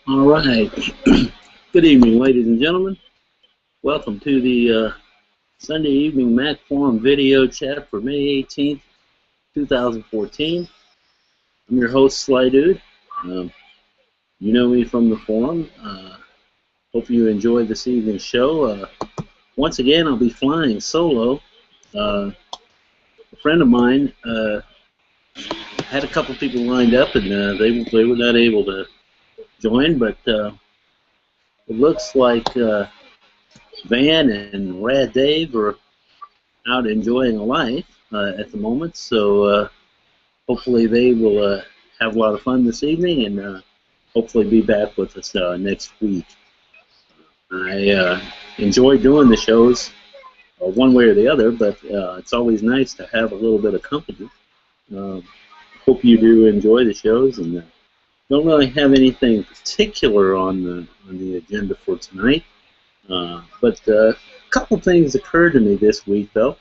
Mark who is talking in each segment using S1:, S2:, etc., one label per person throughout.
S1: All right. Good evening, ladies and gentlemen. Welcome to the Sunday evening Mac Forum video chat for May 18th, 2014. I'm your host, Sly Dude. Um, you know me from the forum. Hope you enjoyed this evening's show. Once again, I'll be flying solo. A friend of mine had a couple people lined up, and they were not able to join, but it looks like Van and Rad Dave are out enjoying life at the moment, so hopefully they will have a lot of fun this evening and hopefully be back with us next week. I enjoy doing the shows one way or the other, but it's always nice to have a little bit of company. Hope you do enjoy the shows, and don't really have anything particular on the agenda for tonight. But a couple things occurred to me this week, though.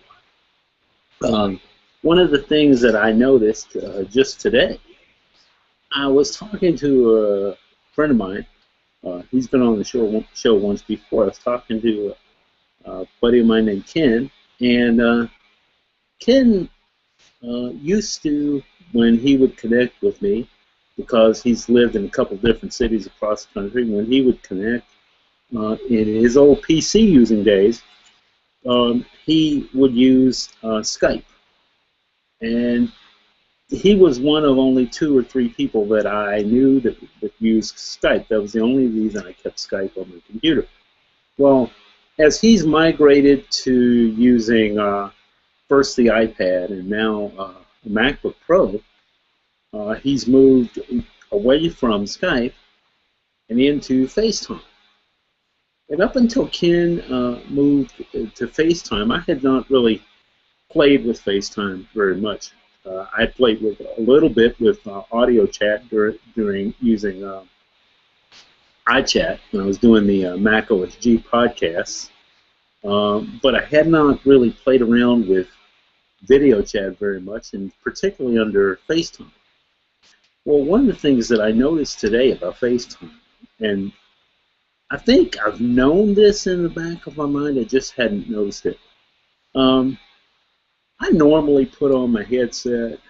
S1: One of the things that I noticed just today, I was talking to a friend of mine. He's been on the show once before. I was talking to a buddy of mine named Ken, and Ken used to, when he would connect with me, because he's lived in a couple different cities across the country, when he would connect, in his old PC using days, he would use Skype. And he was one of only 2 or 3 people that I knew that used Skype. That was the only reason I kept Skype on my computer. Well, as he's migrated to using first the iPad and now the MacBook Pro, he's moved away from Skype and into FaceTime. And up until Ken moved to FaceTime, I had not really played with FaceTime very much. I played with a little bit with audio chat during using iChat when I was doing the Mac OSG podcasts, but I had not really played around with video chat very much, and particularly under FaceTime. Well, one of the things that I noticed today about FaceTime, and I think I've known this in the back of my mind, I just hadn't noticed it. I normally put on my headset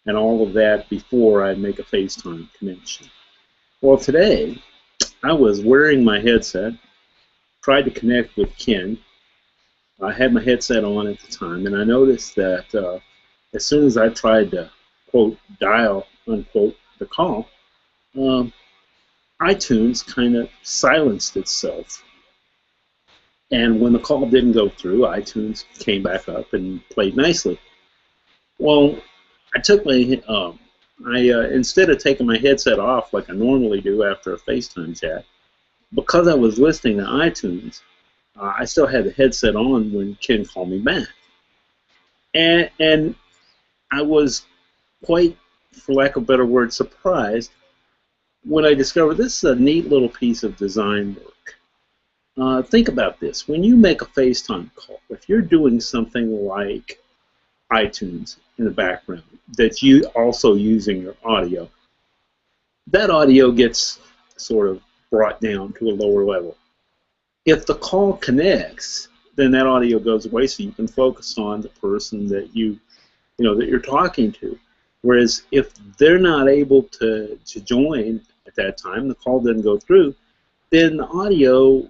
S1: and all of that before I make a FaceTime connection. Well, today, I was wearing my headset, tried to connect with Ken. I had my headset on at the time, and I noticed that as soon as I tried to, quote, dial, unquote, the call, iTunes kind of silenced itself. And when the call didn't go through, iTunes came back up and played nicely. Well, I took my, instead of taking my headset off like I normally do after a FaceTime chat, because I was listening to iTunes, I still had the headset on when Ken called me back. And I was quite, for lack of a better word, surprised when I discovered this is a neat little piece of design work. Think about this. When you make a FaceTime call, if you're doing something like iTunes in the background that you also using your audio, that audio gets sort of brought down to a lower level. If the call connects, then that audio goes away so you can focus on the person that that you're talking to. Whereas if they're not able to join at that time, the call didn't go through, then the audio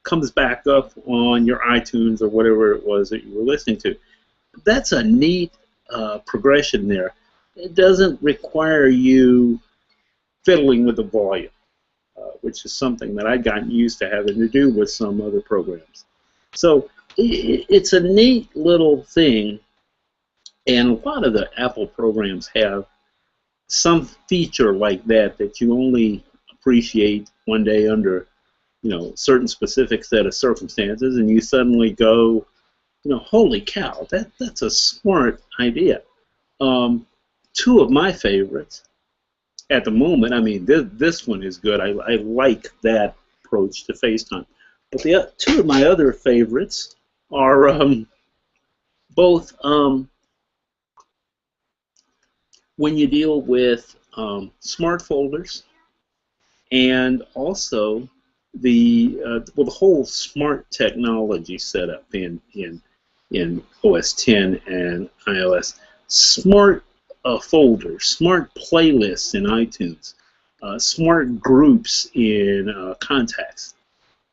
S1: comes back up on your iTunes or whatever it was that you were listening to. That's a neat progression there. It doesn't require you fiddling with the volume, which is something that I'd gotten used to having to do with some other programs. So it's a neat little thing, and a lot of the Apple programs have some feature like that that you only appreciate one day under certain specific set of circumstances, and you suddenly go, holy cow, that's a smart idea. 2 of my favorites at the moment, I mean, this one is good. I like that approach to FaceTime. But the 2 of my other favorites are both when you deal with smart folders and also the whole smart technology setup in OS 10 and iOS. Smart folders, smart playlists in iTunes, smart groups in contacts.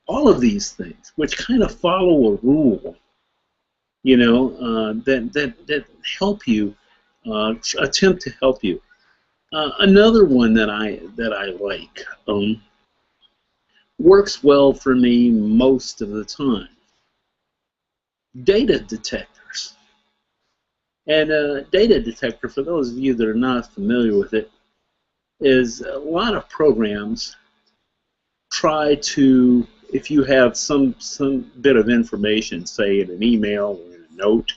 S1: All of these things, which kind of follow a rule, that help you, attempt to help you. Another one that I like, works well for me most of the time. Data detectors. And a data detector, for those of you that are not familiar with it, is a lot of programs try to, if you have some bit of information, say in an email or in a note,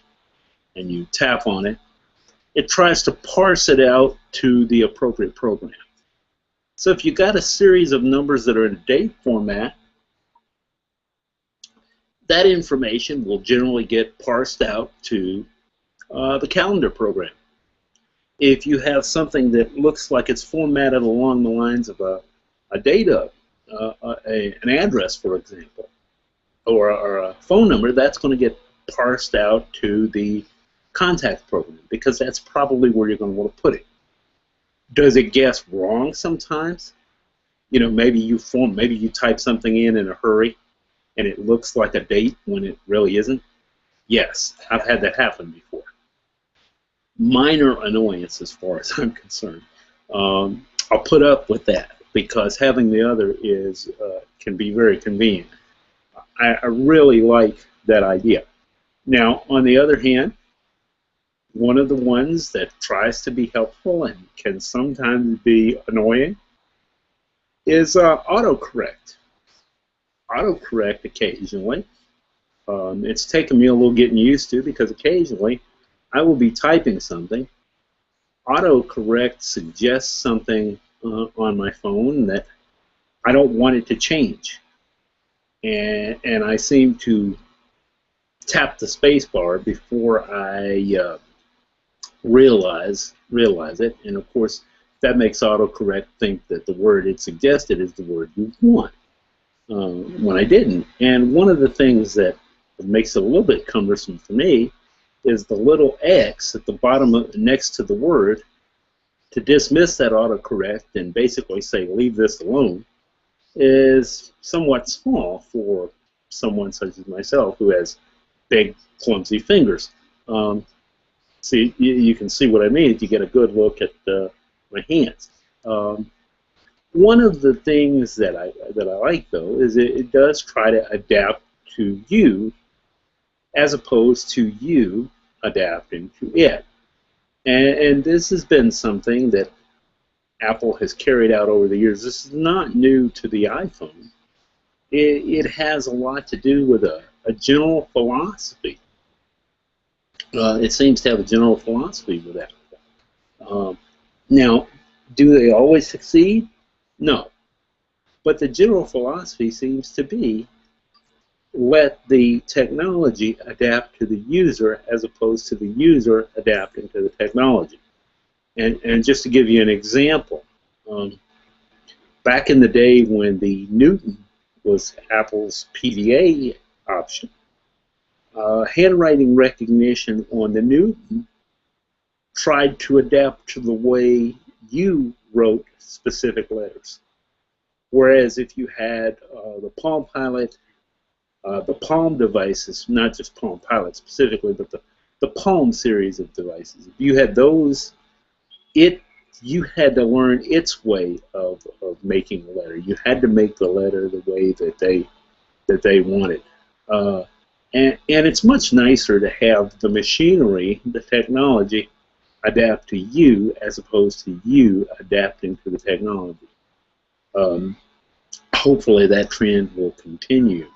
S1: and you tap on it, it tries to parse it out to the appropriate program. So if you got a series of numbers that are in date format, that information will generally get parsed out to the calendar program. If you have something that looks like it's formatted along the lines of a data, an address, for example, or a phone number, that's going to get parsed out to the contact program, because that's probably where you're going to want to put it. Does it guess wrong sometimes? Maybe you type something in a hurry, and it looks like a date when it really isn't. Yes, I've had that happen before. Minor annoyance as far as I'm concerned. I'll put up with that because having the other can be very convenient. I really like that idea. Now, on the other hand, one of the ones that tries to be helpful and can sometimes be annoying is autocorrect. Autocorrect occasionally. It's taken me a little getting used to, because occasionally I will be typing something. Autocorrect suggests something on my phone that I don't want it to change. And I seem to tap the space bar before I realize it. And of course, that makes autocorrect think that the word it suggested is the word you want, when I didn't. And one of the things that makes it a little bit cumbersome for me is the little X at the bottom next to the word to dismiss that autocorrect and basically say leave this alone is somewhat small for someone such as myself who has big, clumsy fingers. See, you can see what I mean if you get a good look at my hands. One of the things that I like, though, is it does try to adapt to you as opposed to you adapting to it. And this has been something that Apple has carried out over the years. This is not new to the iPhone. It has a lot to do with a general philosophy. It seems to have a general philosophy with Apple. Now, do they always succeed? No. But the general philosophy seems to be let the technology adapt to the user as opposed to the user adapting to the technology. And just to give you an example, back in the day when the Newton was Apple's PDA option, handwriting recognition on the Newton tried to adapt to the way you wrote specific letters. Whereas if you had the Palm Pilot, the Palm devices, not just Palm Pilot specifically, but the Palm series of devices, if you had those, you had to learn its way of making a letter. You had to make the letter the way that they wanted. And it's much nicer to have the machinery, the technology, adapt to you as opposed to you adapting to the technology. Hopefully that trend will continue.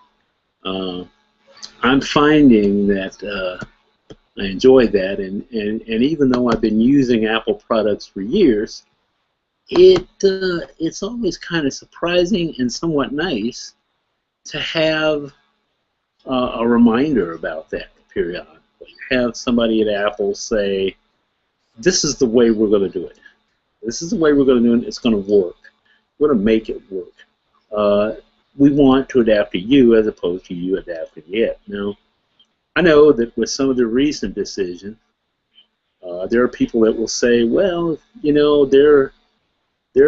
S1: I'm finding that I enjoy that, and even though I've been using Apple products for years, it's always kind of surprising and somewhat nice to have a reminder about that periodically. Have somebody at Apple say, this is the way we're going to do it. This is the way we're going to do it. It's going to work. we're going to make it work. We want to adapt to you as opposed to you adapting it. Now, I know that with some of the recent decisions, there are people that will say, well, you know, they're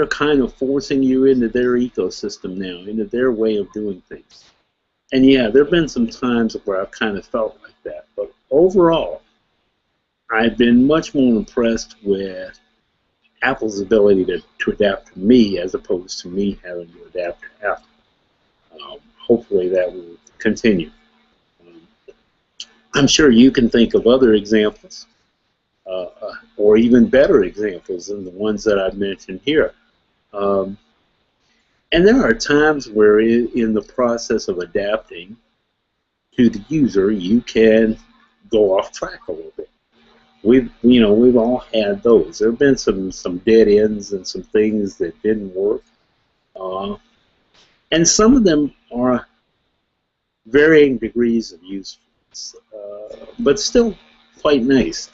S1: kind of forcing you into their ecosystem now, into their way of doing things. And yeah, there have been some times where I've kind of felt like that. But overall, I've been much more impressed with Apple's ability to adapt to me as opposed to me having to adapt to Apple. Hopefully that will continue. I'm sure you can think of other examples, or even better examples than the ones that I've mentioned here. And there are times where in the process of adapting to the user, you can go off track a little bit. We've all had those. There have been some dead ends and some things that didn't work. And some of them are varying degrees of usefulness, but still quite nice.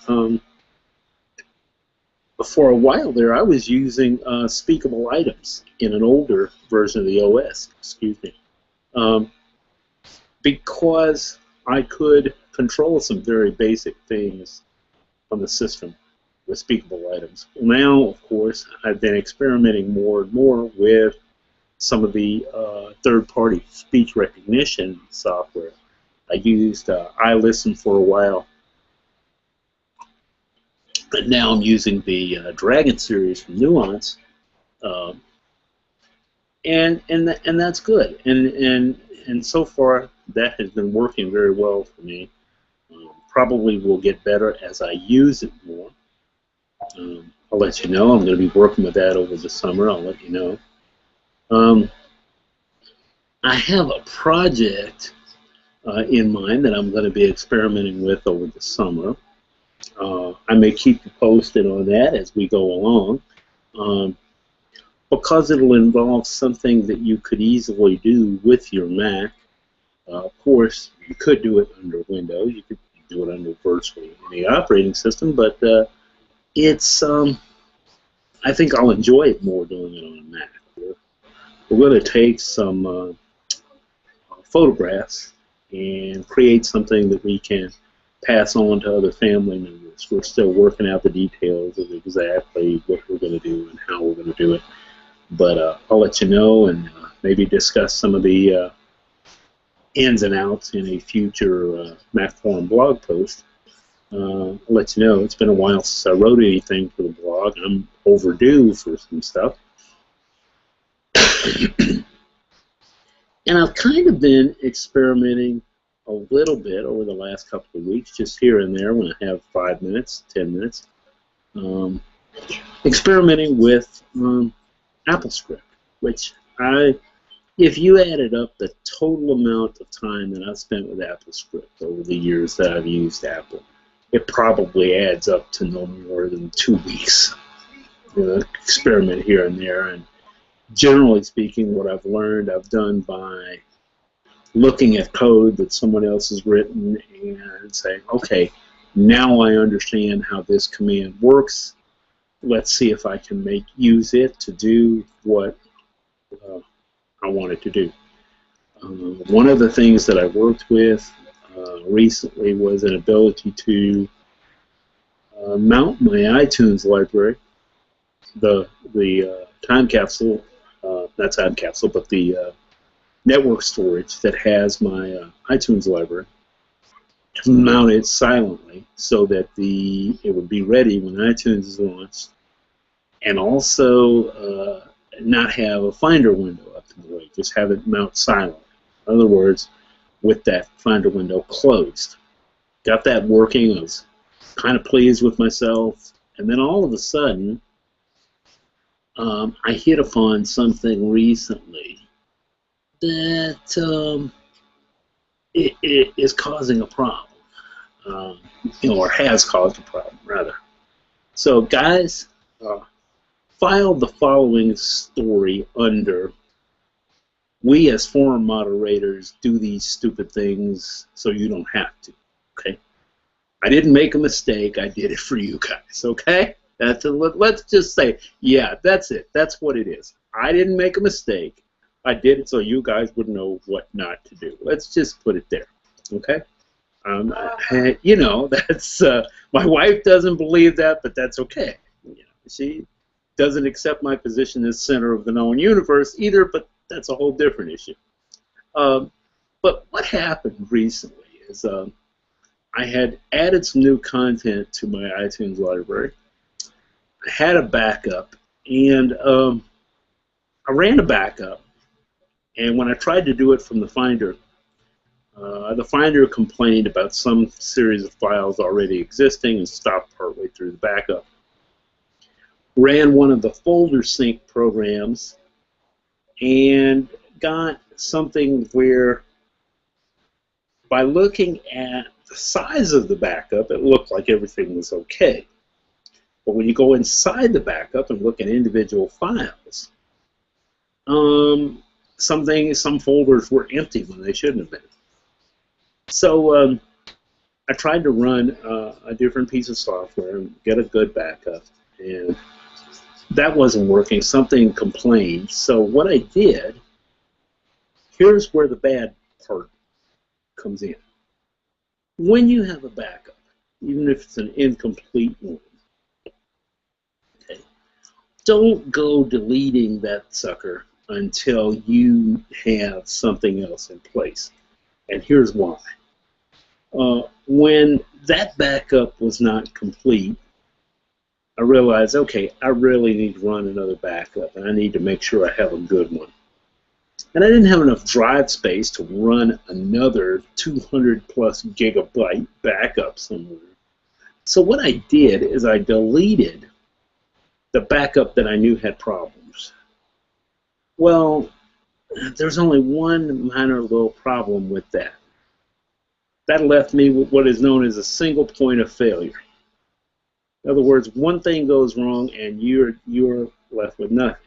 S1: For a while there, I was using speakable items in an older version of the OS, because I could control some very basic things on the system with speakable items. Now, of course, I've been experimenting more and more with some of the third-party speech recognition software. I used iListen for a while, but now I'm using the Dragon series from Nuance, and that's good. And so far, that has been working very well for me. Probably will get better as I use it more. I'll let you know. I'm going to be working with that over the summer. I'll let you know. I have a project in mind that I'm going to be experimenting with over the summer. I may keep you posted on that as we go along, because it'll involve something that you could easily do with your Mac. Of course, you could do it under Windows. You could do it under virtually any operating system, but it's I think I'll enjoy it more doing it on a Mac. We're going to take some photographs and create something that we can pass on to other family members. We're still working out the details of exactly what we're going to do and how we're going to do it. But I'll let you know and maybe discuss some of the ins and outs in a future Mac Forum blog post. I'll let you know. It's been a while since I wrote anything for the blog. I'm overdue for some stuff. And I've kind of been experimenting a little bit over the last couple of weeks, just here and there when I have 5 minutes, 10 minutes, experimenting with AppleScript, which if you added up the total amount of time that I've spent with AppleScript over the years that I've used Apple, it probably adds up to no more than 2 weeks. Experiment here and there, and generally speaking, what I've learned, I've done by looking at code that someone else has written and saying, okay, now I understand how this command works. Let's see if I can use it to do what I want it to do. One of the things that I worked with recently was an ability to mount my iTunes library, the time capsule, not time capsule, but the network storage that has my iTunes library, to mount it silently so that it would be ready when iTunes is launched, and also not have a Finder window up in the way, just have it mount silently. In other words, with that Finder window closed. Got that working. I was kind of pleased with myself, and then all of a sudden, I hit upon something recently that it is causing a problem, or has caused a problem, rather. So, guys, file the following story under "We as forum moderators do these stupid things so you don't have to." Okay? I didn't make a mistake. I did it for you guys. Okay? Let's just say, yeah, that's it. That's what it is. I didn't make a mistake. I did it so you guys would know what not to do. Let's just put it there, okay? You know, that's my wife doesn't believe that, but that's okay. You know, she doesn't accept my position as center of the known universe either, but that's a whole different issue. But what happened recently is I had added some new content to my iTunes library. I had a backup, and I ran a backup, and when I tried to do it from the Finder complained about some series of files already existing and stopped partway through the backup. Ran one of the folder sync programs and got something where, by looking at the size of the backup, it looked like everything was okay. But when you go inside the backup and look at individual files, some folders were empty when they shouldn't have been. So I tried to run a different piece of software and get a good backup, and that wasn't working. Something complained. So what I did, here's where the bad part comes in. When you have a backup, even if it's an incomplete one, okay, don't go deleting that sucker until you have something else in place. And here's why. When that backup was not complete, I realized, okay, I really need to run another backup, and I need to make sure I have a good one. And I didn't have enough drive space to run another 200-plus gigabyte backup somewhere. So what I did is I deleted the backup that I knew had problems. Well, there's only one minor little problem with that. That left me with what is known as a single point of failure. In other words, one thing goes wrong and you're left with nothing.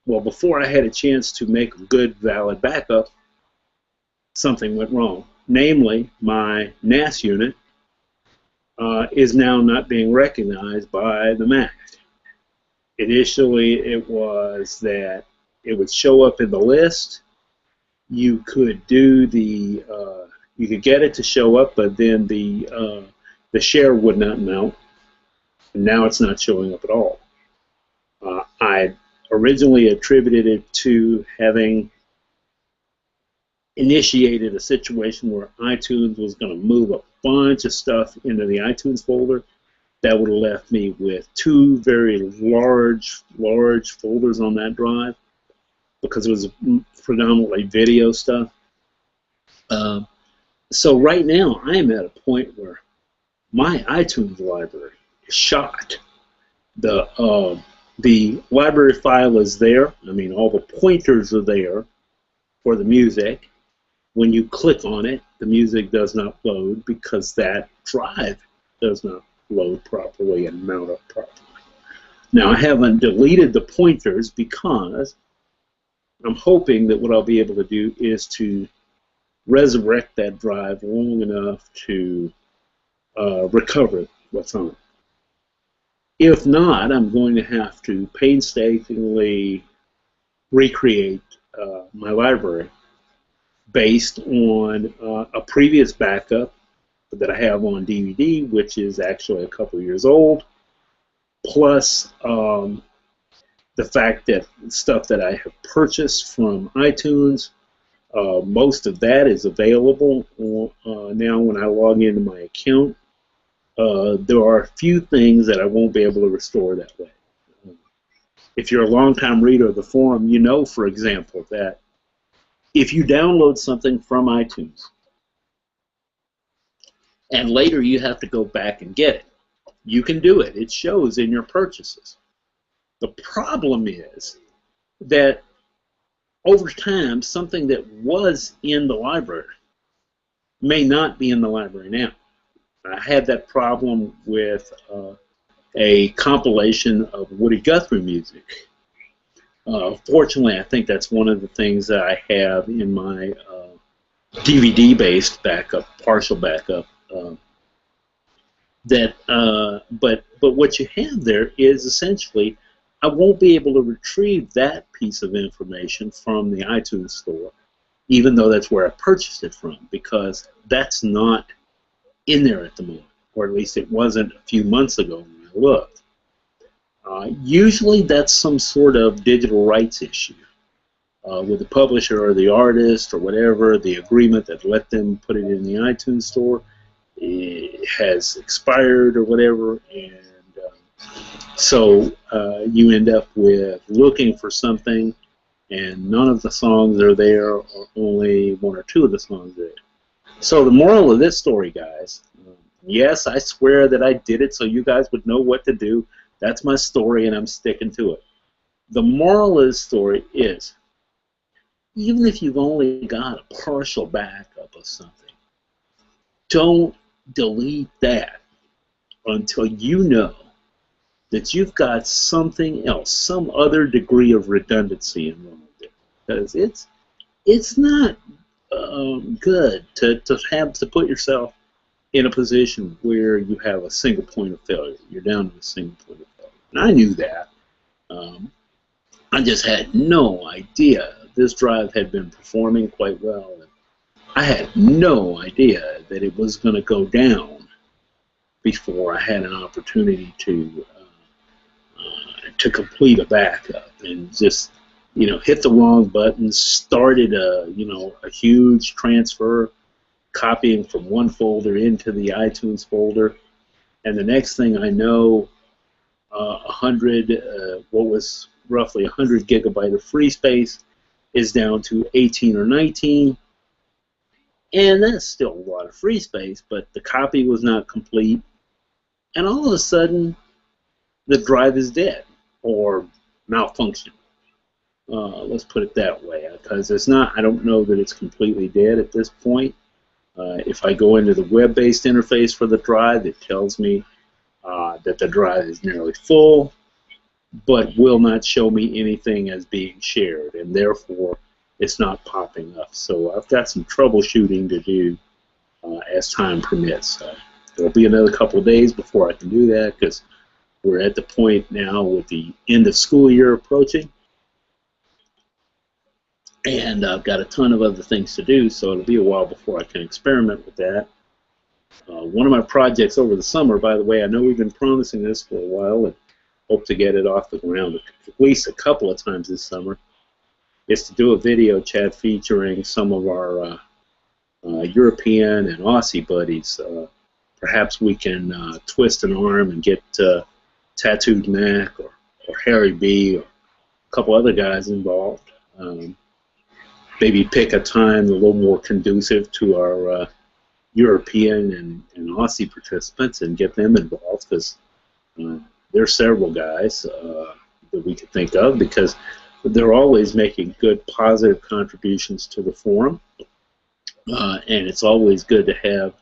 S1: Well, before I had a chance to make a good, valid backup, something went wrong. Namely, my NAS unit is now not being recognized by the Mac. Initially, it was that it would show up in the list. You could do the you could get it to show up, but then the share would not mount. And now it's not showing up at all. I originally attributed it to having initiated a situation where iTunes was going to move a bunch of stuff into the iTunes folder. That would have left me with two very large folders on that drive because it was predominantly video stuff. So right now I am at a point where my iTunes library is shot. The library file is there. I mean, all the pointers are there for the music. When you click on it, the music does not load because that drive does not load properly and mount up properly. Now, I haven't deleted the pointers because I'm hoping that what I'll be able to do is to resurrect that drive long enough to recover what's on it. If not, I'm going to have to painstakingly recreate my library based on a previous backup that I have on DVD, which is actually a couple years old, plus the fact that stuff that I have purchased from iTunes, most of that is available now when I log into my account. There are a few things that I won't be able to restore that way. If you're a longtime reader of the forum, you know, for example, that if you download something from iTunes and later you have to go back and get it, you can do it. It shows in your purchases. The problem is that over time, something that was in the library may not be in the library now. I had that problem with a compilation of Woody Guthrie music. Fortunately, I think that's one of the things that I have in my DVD-based backup, partial backup. But what you have there is essentially I won't be able to retrieve that piece of information from the iTunes store, even though that's where I purchased it from, because that's not in there at the moment, or at least it wasn't a few months ago when I looked. Usually that's some sort of digital rights issue with the publisher or the artist or whatever. The agreement that let them put it in the iTunes store has expired or whatever, and so you end up with looking for something and none of the songs are there, or only one or two of the songs are there. So the moral of this story, guys, yes, I swear that I did it so you guys would know what to do. That's my story, and I'm sticking to it. The moral of the story is, even if you've only got a partial backup of something, don't delete that until you know that you've got something else, some other degree of redundancy in one of it. Because it's not good to have to put yourself in a position where you have a single point of failure. You're down to a single point of failure. And I knew that. I just had no idea this drive had been performing quite well. And I had no idea that it was going to go down before I had an opportunity to complete a backup, and just hit the wrong button, started a huge transfer, copying from one folder into the iTunes folder, and the next thing I know, what was roughly 100 gigabyte of free space is down to 18 or 19, and that's still a lot of free space, but the copy was not complete, and all of a sudden the drive is dead or malfunctioning. Let's put it that way, because it's not. I don't know that it's completely dead at this point. If I go into the web-based interface for the drive, it tells me that the drive is nearly full, but will not show me anything as being shared, and therefore it's not popping up. So I've got some troubleshooting to do as time permits. There'll be another couple of days before I can do that, because we're at the point now with the end of school year approaching, and I've got a ton of other things to do, so it'll be a while before I can experiment with that. One of my projects over the summer, by the way, I know we've been promising this for a while and hope to get it off the ground at least a couple of times this summer, is to do a video chat featuring some of our European and Aussie buddies. Perhaps we can twist an arm and get Tattooed Mac or Harry B or a couple other guys involved. Maybe pick a time a little more conducive to our European and Aussie participants and get them involved, because there are several guys that we could think of, because they're always making good, positive contributions to the forum, and it's always good to have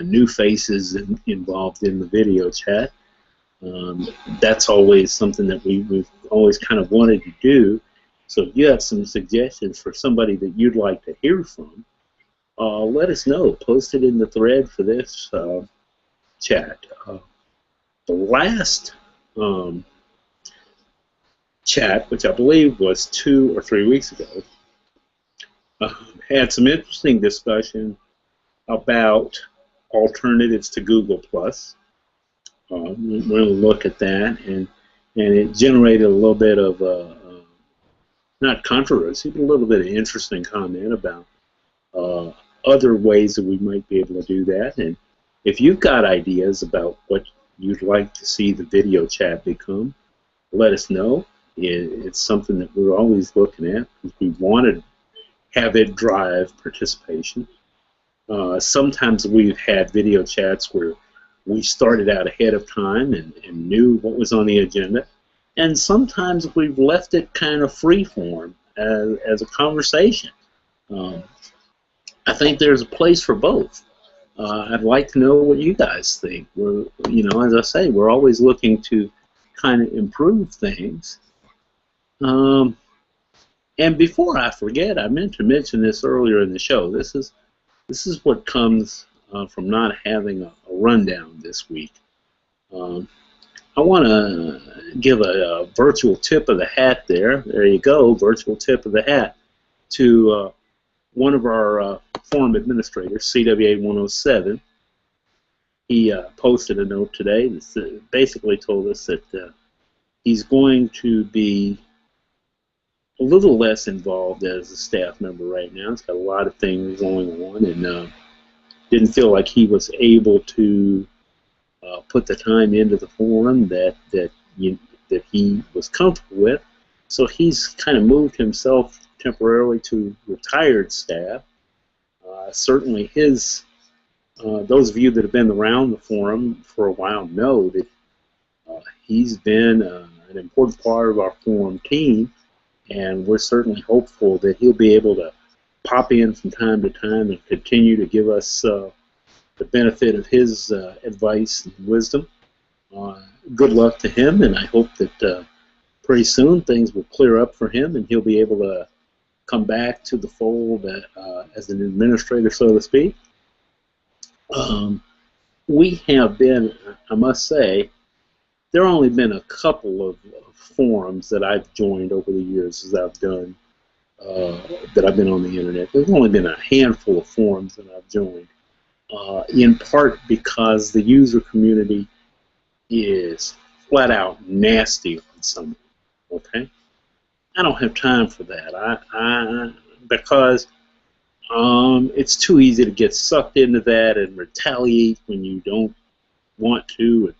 S1: new faces involved in the video chat. That's always something that we've always kind of wanted to do. So if you have some suggestions for somebody that you'd like to hear from, let us know. Post it in the thread for this chat. The last chat, which I believe was 2 or 3 weeks ago, had some interesting discussion about alternatives to Google+. We're going to look at that, and it generated a little bit of not controversy, but a little bit of interesting comment about other ways that we might be able to do that. And if you've got ideas about what you'd like to see the video chat become, let us know. It's something that we're always looking at, because we want to have it drive participation. Sometimes we've had video chats where we started out ahead of time and knew what was on the agenda, and sometimes we've left it kind of free form as a conversation. I think there's a place for both. I'd like to know what you guys think. We're, as I say, we're always looking to kind of improve things. And before I forget, I meant to mention this earlier in the show. This is what comes from not having a rundown this week. I want to give a virtual tip of the hat there. There you go, virtual tip of the hat to one of our forum administrators, CWA107. He posted a note today that basically told us that he's going to be a little less involved as a staff member right now. He's got a lot of things going on, and didn't feel like he was able to put the time into the forum that he was comfortable with. So he's kind of moved himself temporarily to retired staff. Certainly those of you that have been around the forum for a while know that he's been an important part of our forum team, and we're certainly hopeful that he'll be able to pop in from time to time and continue to give us the benefit of his advice and wisdom. Good luck to him, and I hope that pretty soon things will clear up for him and he'll be able to come back to the fold as an administrator, so to speak. We have been, I must say, there have only been a couple of forums that I've joined over the years as I've done, that I've been on the internet. There's only been a handful of forums that I've joined, in part because the user community is flat out nasty on some, okay? I don't have time for that. Because it's too easy to get sucked into that and retaliate when you don't want to. And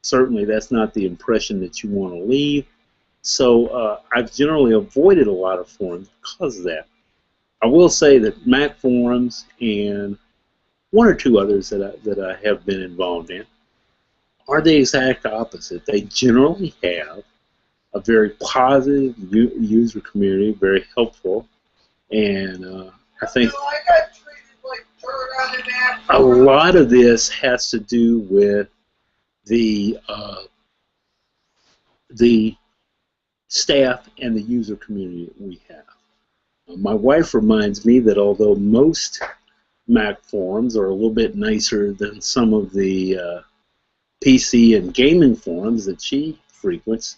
S1: certainly that's not the impression that you want to leave. So I've generally avoided a lot of forums because of that. I will say that Mac forums and one or two others that I have been involved in are the exact opposite. They generally have a very positive user community, very helpful, and I think a lot of this has to do with the staff and the user community that we have. My wife reminds me that although most Mac forums are a little bit nicer than some of the PC and gaming forums that she frequents,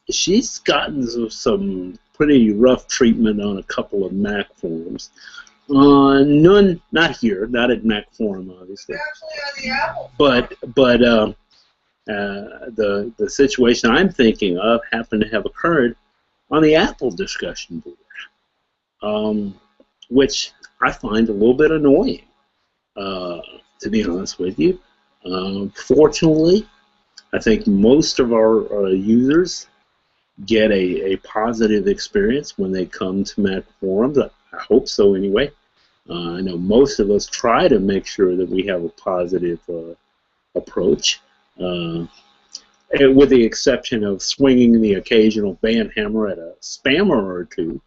S1: she's gotten some pretty rough treatment on a couple of Mac forums. None, not here, not at Mac Forum, obviously. Actually, on the Apple. But the situation I'm thinking of happened to have occurred on the Apple discussion board, which I find a little bit annoying, to be honest with you. Fortunately, I think most of our users get a positive experience when they come to Mac forums. I hope so anyway. I know most of us try to make sure that we have a positive approach, with the exception of swinging the occasional band hammer at a spammer or two.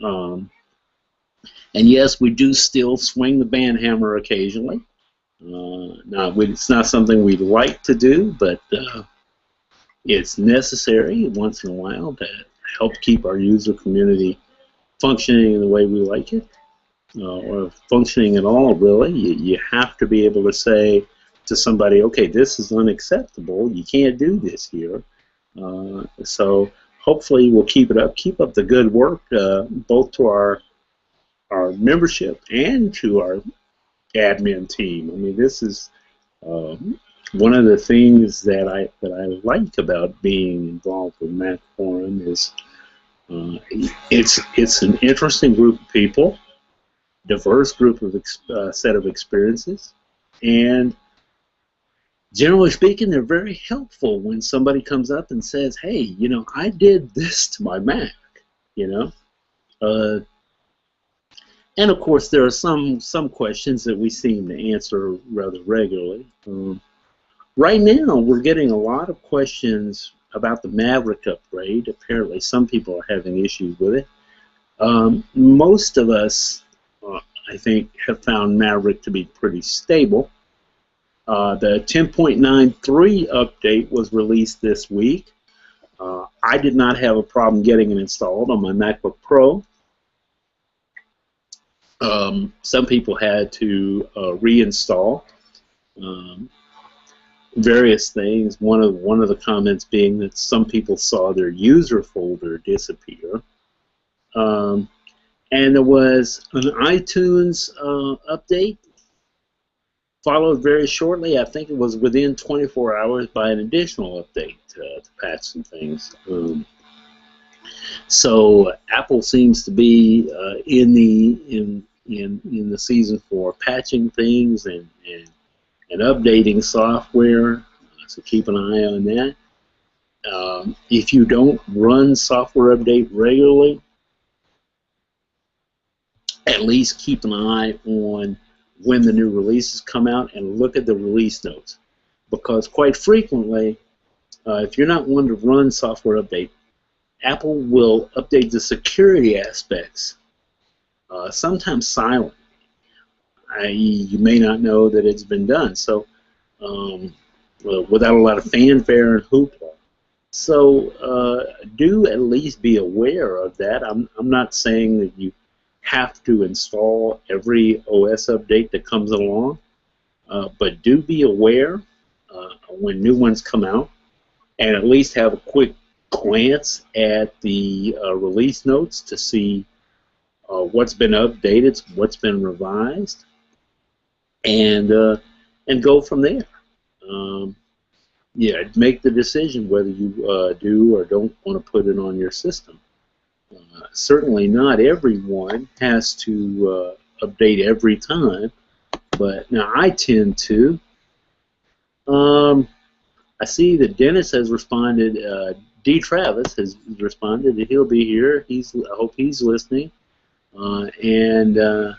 S1: And yes, we do still swing the band hammer occasionally. It's not something we'd like to do, but it's necessary once in a while to help keep our user community functioning in the way we like it, or functioning at all, really. You have to be able to say to somebody, okay, this is unacceptable, you can't do this here. So hopefully we'll keep it up, keep up the good work, both to our membership and to our admin team. I mean, this is one of the things that I like about being involved with Mac Forum is it's an interesting group of people, diverse group of set of experiences, and generally speaking, they're very helpful when somebody comes up and says, "Hey, you know, I did this to my Mac," you know. And of course, there are some questions that we seem to answer rather regularly. Right now, we're getting a lot of questions about the Maverick upgrade. Apparently, some people are having issues with it. Most of us, I think, have found Maverick to be pretty stable. The 10.93 update was released this week. I did not have a problem getting it installed on my MacBook Pro. Some people had to reinstall. various things. One of the comments being that some people saw their user folder disappear. And there was an iTunes update, followed very shortly. I think it was within 24 hours by an additional update to patch some things. So Apple seems to be in the season for patching things and updating software. So keep an eye on that. If you don't run software update regularly, at least keep an eye on when the new releases come out and look at the release notes. Because quite frequently, if you're not one to run software update, Apple will update the security aspects, sometimes silent, i.e. you may not know that it's been done, so without a lot of fanfare and hoopla. So do at least be aware of that. I'm not saying that you have to install every OS update that comes along, but do be aware when new ones come out, and at least have a quick glance at the release notes to see what's been updated, what's been revised, and go from there. Yeah, make the decision whether you do or don't want to put it on your system. Certainly not everyone has to update every time, but now I tend to. I see that Dennis has responded. D. Travis has responded that he'll be here. I hope he's listening, and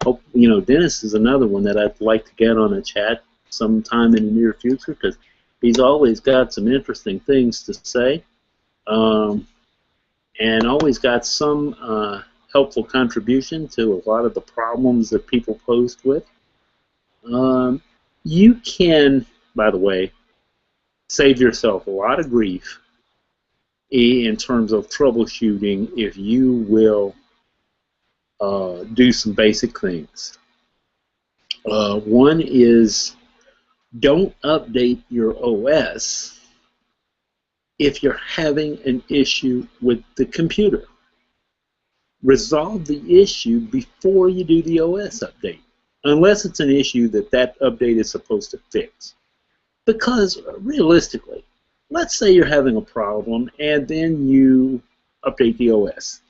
S1: hope Dennis is another one that I'd like to get on a chat sometime in the near future because he's always got some interesting things to say. And always got some helpful contribution to a lot of the problems that people post with. You can, by the way, save yourself a lot of grief in terms of troubleshooting if you will do some basic things. One is don't update your OS if you're having an issue with the computer. Resolve the issue before you do the OS update, unless it's an issue that update is supposed to fix. Because realistically, let's say you're having a problem and then you update the OS.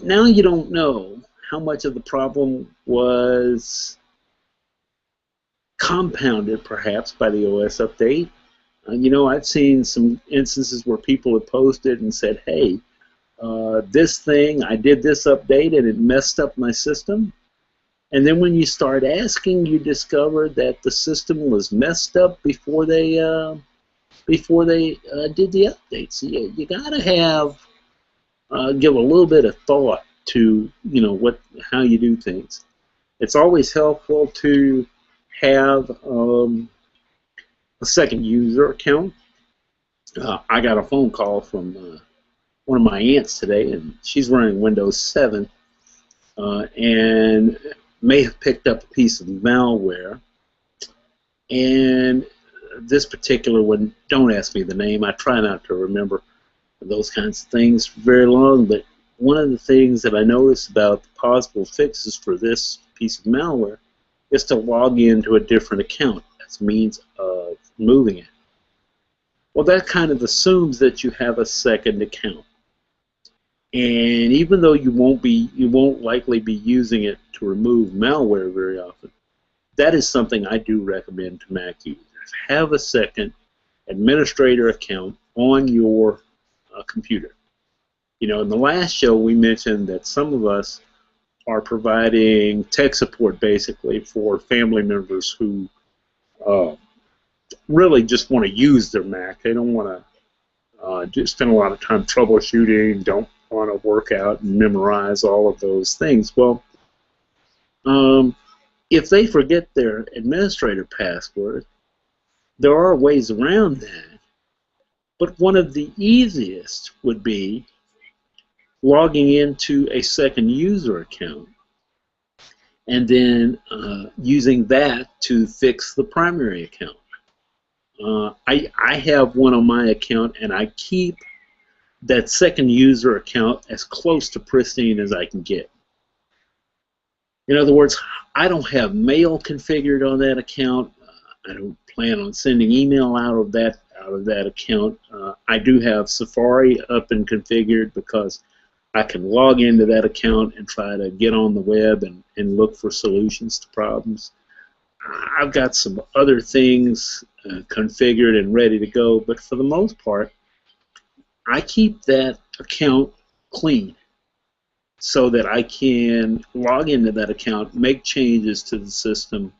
S1: Now you don't know how much of the problem was compounded perhaps by the OS update. I've seen some instances where people have posted and said, hey, this thing, I did this update and it messed up my system. And then when you start asking, you discover that the system was messed up before they did the update. So you got to give a little bit of thought to how you do things. It's always helpful to have a second user account. I got a phone call from one of my aunts today, and she's running Windows 7 and may have picked up a piece of malware. And this particular one, don't ask me the name, I try not to remember those kinds of things for very long, but one of the things that I noticed about the possible fixes for this piece of malware is to log into a different account as a means of moving it. Well, that kind of assumes that you have a second account. And even though you won't likely be using it to remove malware very often, that is something I do recommend to Mac users. Have a second administrator account on your computer. In the last show we mentioned that some of us are providing tech support basically for family members who really just want to use their Mac. They don't want to spend a lot of time troubleshooting, don't want to work out and memorize all of those things. Well, if they forget their administrator password, there are ways around that. But one of the easiest would be logging into a second user account and then using that to fix the primary account. I have one on my account, and I keep that second user account as close to pristine as I can get. In other words, I don't have mail configured on that account. I don't plan on sending email out of that account. I do have Safari up and configured because I can log into that account and try to get on the web and look for solutions to problems. I've got some other things configured and ready to go, but for the most part, I keep that account clean so that I can log into that account, make changes to the system,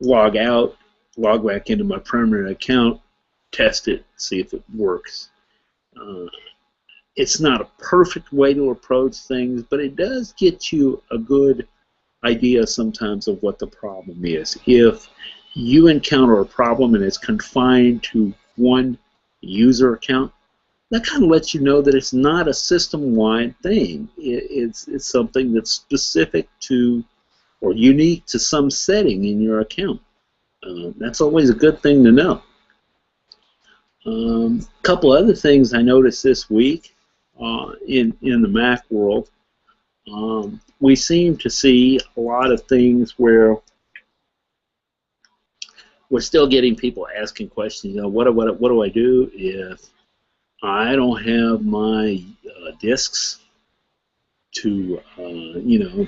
S1: log out, log back into my primary account, test it, see if it works. It's not a perfect way to approach things, but it does get you a good idea sometimes of what the problem is. If you encounter a problem and it's confined to one user account, that kind of lets you know that it's not a system-wide thing. It's something that's specific to or unique to some setting in your account. That's always a good thing to know. A couple other things I noticed this week in the Mac world. We seem to see a lot of things where we're still getting people asking questions. You know, what do I do if I don't have my disks to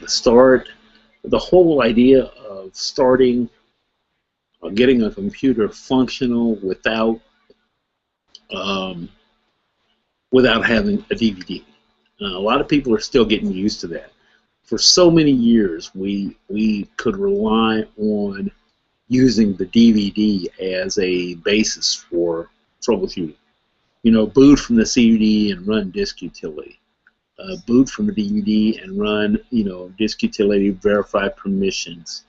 S1: start? The whole idea of starting getting a computer functional without having a DVD. A lot of people are still getting used to that. For so many years, we could rely on using the DVD as a basis for troubleshooting. You know, boot from the CD and run disk utility. Boot from the DVD and run, disk utility, verify permissions.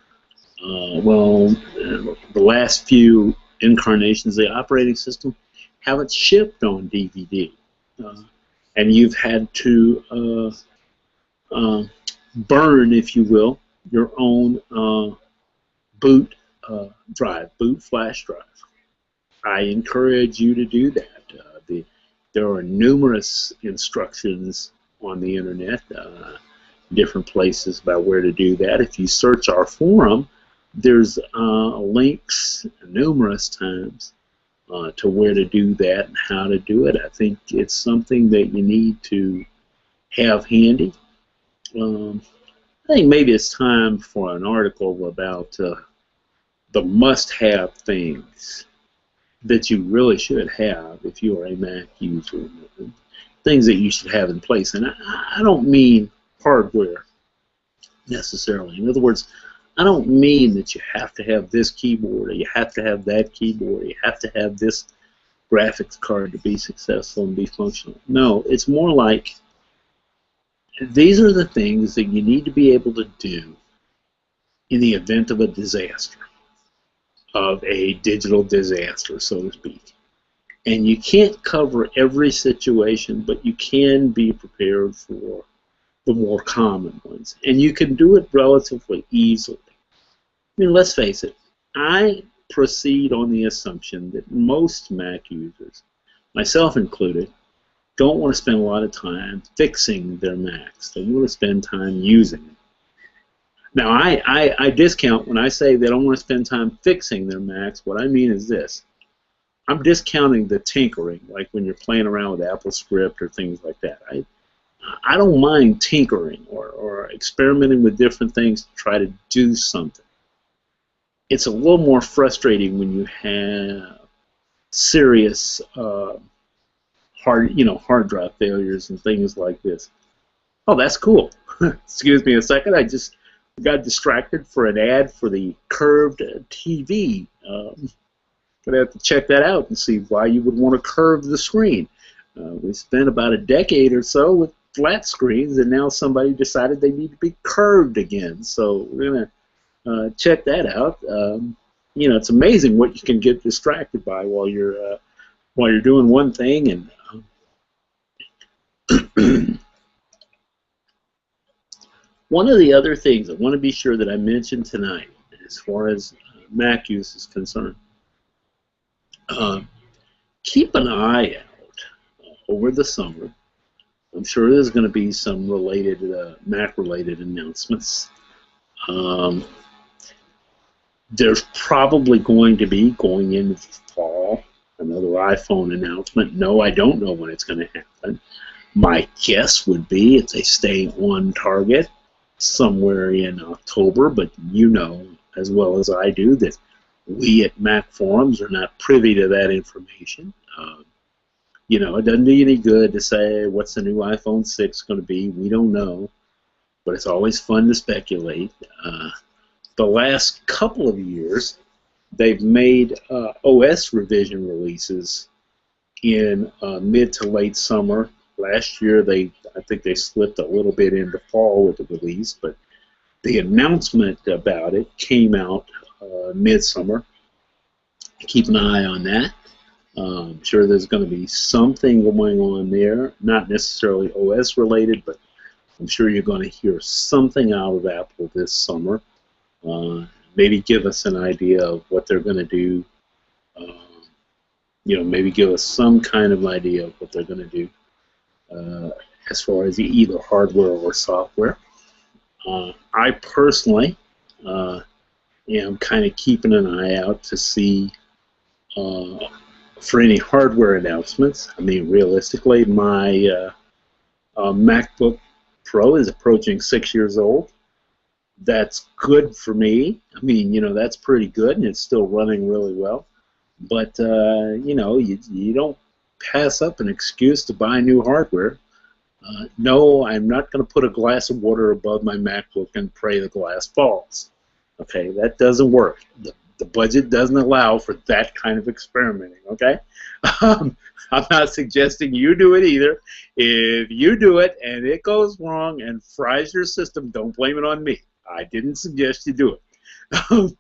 S1: The last few incarnations of the operating system haven't shipped on DVD. And you've had to burn, if you will, your own boot drive, boot flash drive. I encourage you to do that. There are numerous instructions on the internet, different places about where to do that. If you search our forum, there's links numerous times to where to do that and how to do it. I think it's something that you need to have handy. I think maybe it's time for an article about the must-have things that you really should have if you are a Mac user. Things that you should have in place. And I don't mean hardware necessarily. In other words, I don't mean that you have to have this keyboard or you have to have that keyboard or you have to have this graphics card to be successful and be functional. No, it's more like these are the things that you need to be able to do in the event of a disaster, of a digital disaster, so to speak. And you can't cover every situation, but you can be prepared for the more common ones. And you can do it relatively easily. I mean, let's face it, I proceed on the assumption that most Mac users, myself included, don't want to spend a lot of time fixing their Macs. They want to spend time using them. Now, I discount when I say they don't want to spend time fixing their Macs. What I mean is this. I'm discounting the tinkering, like when you're playing around with AppleScript or things like that. I don't mind tinkering or experimenting with different things to try to do something. It's a little more frustrating when you have serious hard drive failures and things like this. Oh, that's cool. Excuse me a second. I just got distracted for an ad for the curved TV. Gonna have to check that out and see why you would want to curve the screen. We spent about a decade or so with flat screens, and now somebody decided they need to be curved again. So we're gonna check that out. It's amazing what you can get distracted by while you're doing one thing. And one of the other things I want to be sure that I mention tonight, as far as Mac use is concerned, Uh, Keep an eye out over the summer. I'm sure there's going to be some related Mac-related announcements. Um, there's probably going to be, going into the fall, another iPhone announcement. No, I don't know when it's going to happen. My guess would be if they stay on target somewhere in October, but you know as well as I do that we at Mac Forums are not privy to that information. You know, it doesn't do you any good to say what's the new iPhone 6 going to be. We don't know, but it's always fun to speculate. The last couple of years, they've made OS revision releases in mid to late summer. Last year, I think they slipped a little bit into fall with the release, but the announcement about it came out midsummer. Keep an eye on that. I'm sure there's going to be something going on there, not necessarily OS related, but I'm sure you're going to hear something out of Apple this summer. Maybe give us an idea of what they're going to do. You know, maybe give us some kind of idea of what they're going to do as far as either hardware or software. I personally am kind of keeping an eye out to see for any hardware announcements. I mean, realistically, my MacBook Pro is approaching 6 years old. That's good for me. I mean, you know, that's pretty good, and it's still running really well. But, you know, you don't pass up an excuse to buy new hardware. No, I'm not going to put a glass of water above my MacBook and pray the glass falls. Okay, that doesn't work. The budget doesn't allow for that kind of experimenting, okay? I'm not suggesting you do it either. If you do it and it goes wrong and fries your system, don't blame it on me. I didn't suggest you do it.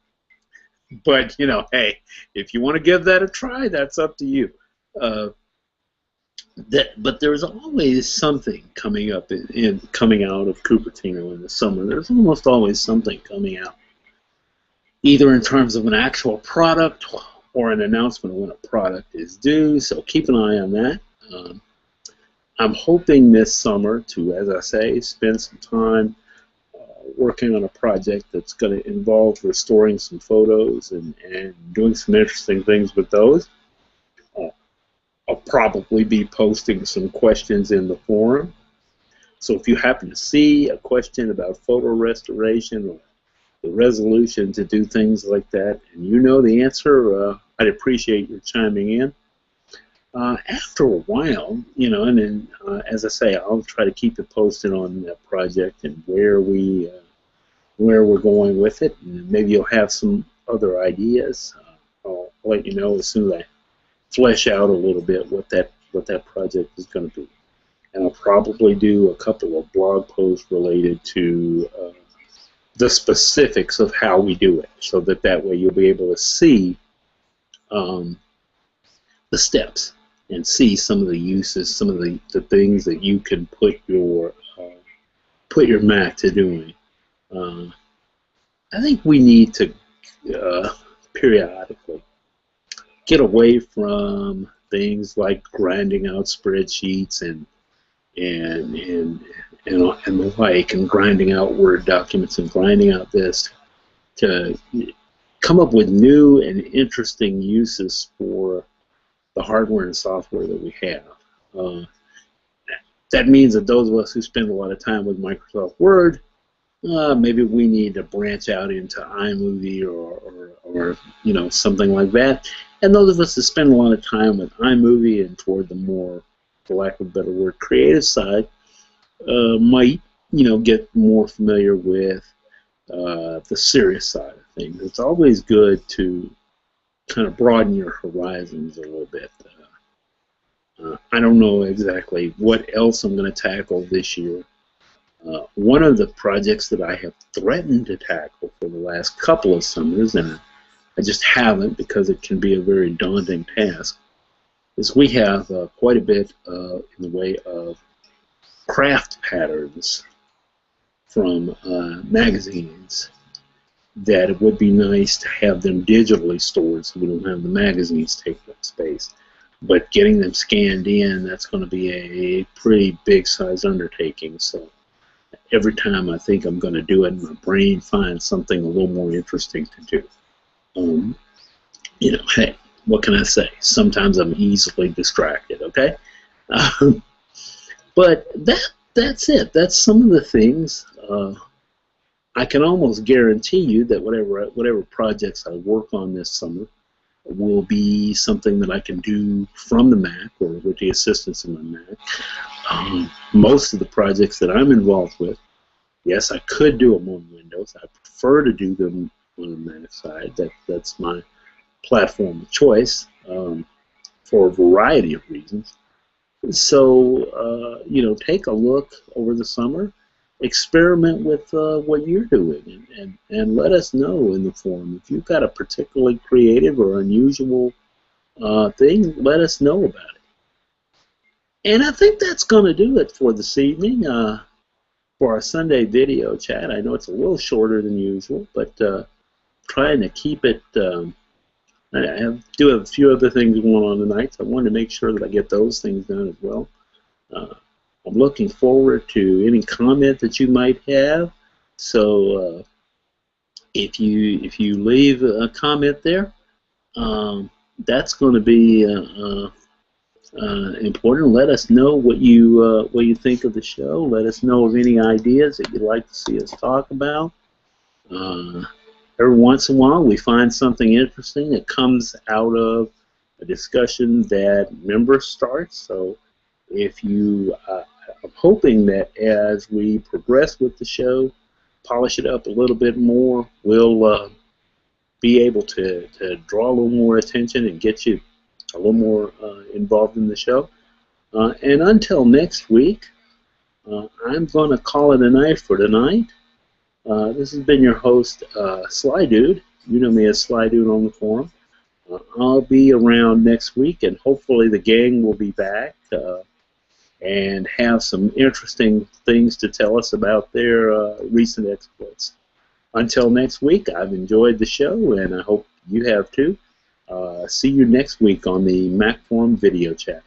S1: But, you know, hey, if you want to give that a try, that's up to you. But there's always something coming up coming out of Cupertino in the summer. There's almost always something coming out, either in terms of an actual product or an announcement of when a product is due. So keep an eye on that. I'm hoping this summer to, as I say, spend some time working on a project that's going to involve restoring some photos and doing some interesting things with those. I'll probably be posting some questions in the forum. So if you happen to see a question about photo restoration or the resolution to do things like that, and you know the answer, I'd appreciate your chiming in. After a while, you know, and then as I say, I'll try to keep you posted on that project and where we're going with it, and maybe you'll have some other ideas. I'll let you know as soon as I flesh out a little bit what that project is going to be, and I'll probably do a couple of blog posts related to the specifics of how we do it, so that way you'll be able to see the steps and see some of the uses, some of the things that you can put your Mac to doing. I think we need to periodically get away from things like grinding out spreadsheets and the like, and grinding out Word documents and grinding out this, to come up with new and interesting uses for the hardware and software that we have. That means that those of us who spend a lot of time with Microsoft Word, maybe we need to branch out into iMovie or you know, something like that. And those of us that spend a lot of time with iMovie and toward the more, for lack of a better word, creative side, might, you know, get more familiar with the serious side of things. It's always good to kind of broaden your horizons a little bit. I don't know exactly what else I'm going to tackle this year. One of the projects that I have threatened to tackle for the last couple of summers, and I just haven't because it can be a very daunting task, is we have quite a bit in the way of craft patterns from magazines that it would be nice to have them digitally stored so we don't have the magazines taking up space. But getting them scanned in, that's going to be a pretty big size undertaking. So every time I think I'm going to do it, my brain finds something a little more interesting to do. You know, hey, what can I say? Sometimes I'm easily distracted, okay? But that's it. That's some of the things. I can almost guarantee you that whatever projects I work on this summer will be something that I can do from the Mac or with the assistance of my Mac. Most of the projects that I'm involved with, yes, I could do them on Windows. I prefer to do them on the Mac side. That's my platform of choice for a variety of reasons. So, you know, take a look over the summer. Experiment with what you're doing and let us know in the forum. If you've got a particularly creative or unusual thing, let us know about it. And I think that's going to do it for this evening for our Sunday video chat. I know it's a little shorter than usual, but trying to keep it. I do have a few other things going on tonight, so I wanted to make sure that I get those things done as well. I'm looking forward to any comment that you might have. So if you leave a comment there, that's going to be important. Let us know what you think of the show. Let us know of any ideas that you'd like to see us talk about. Every once in a while, we find something interesting that comes out of a discussion that members start. So if you, I'm hoping that as we progress with the show, polish it up a little bit more, we'll be able to draw a little more attention and get you a little more involved in the show. And until next week, I'm going to call it a night for tonight. This has been your host, Sly Dude. You know me as Sly Dude on the forum. I'll be around next week, and hopefully the gang will be back and have some interesting things to tell us about their recent exploits. Until next week, I've enjoyed the show, and I hope you have too. See you next week on the Mac Forum video chat.